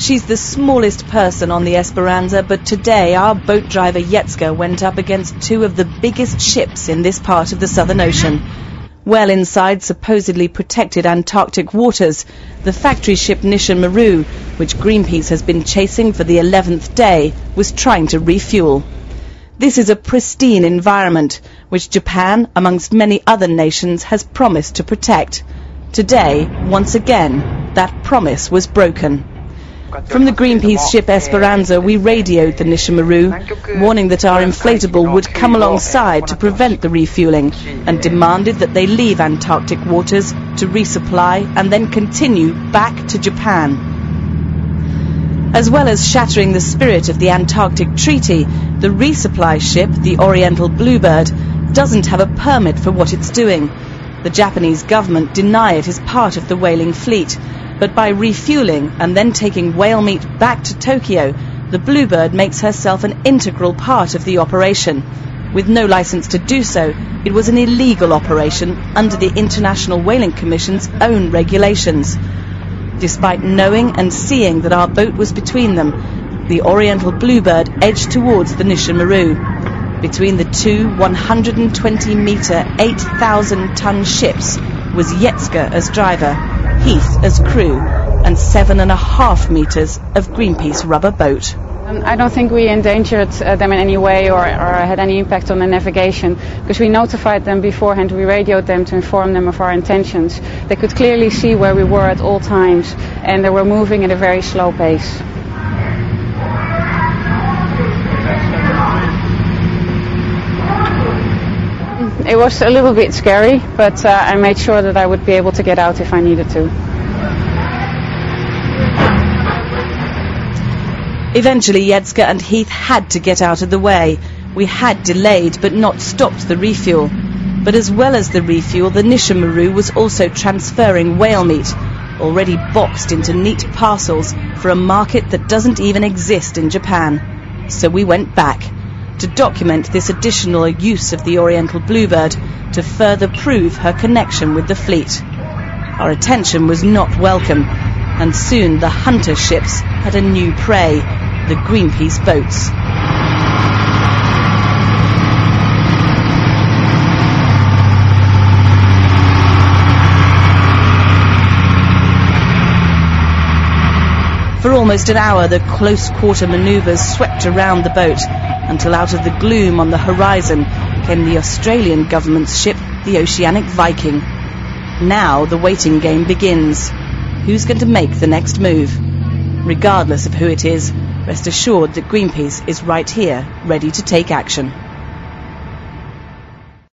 She's the smallest person on the Esperanza, but today our boat driver Jetska went up against two of the biggest ships in this part of the Southern Ocean. Well inside supposedly protected Antarctic waters, the factory ship Nisha Maru, which Greenpeace has been chasing for the 11th day, was trying to refuel. This is a pristine environment, which Japan, amongst many other nations, has promised to protect. Today, once again, that promise was broken. From the Greenpeace ship Esperanza, we radioed the Nisha Maru, warning that our inflatable would come alongside to prevent the refueling, and demanded that they leave Antarctic waters to resupply and then continue back to Japan. As well as shattering the spirit of the Antarctic Treaty, the resupply ship, the Oriental Bluebird, doesn't have a permit for what it's doing. The Japanese government deny it is part of the whaling fleet, but by refueling and then taking whale meat back to Tokyo, the Bluebird makes herself an integral part of the operation. With no license to do so, it was an illegal operation under the International Whaling Commission's own regulations. Despite knowing and seeing that our boat was between them, the Oriental Bluebird edged towards the Nisha Maru. Between the two 120-metre, 8,000-ton ships was Jetska as driver, Heath as crew, and 7.5 metres of Greenpeace rubber boat. I don't think we endangered them in any way or had any impact on the navigation, because we notified them beforehand. We radioed them to inform them of our intentions. They could clearly see where we were at all times, and they were moving at a very slow pace. It was a little bit scary, but I made sure that I would be able to get out if I needed to. Eventually, Jetska and Heath had to get out of the way. We had delayed but not stopped the refuel. But as well as the refuel, the Nisha Maru was also transferring whale meat, already boxed into neat parcels for a market that doesn't even exist in Japan. So we went back to document this additional use of the Oriental Bluebird to further prove her connection with the fleet. Our attention was not welcome, and soon the hunter ships had a new prey, the Greenpeace boats. For almost an hour, the close-quarter manoeuvres swept around the boat, until out of the gloom on the horizon came the Australian government's ship, the Oceanic Viking. Now the waiting game begins. Who's going to make the next move? Regardless of who it is, rest assured that Greenpeace is right here, ready to take action.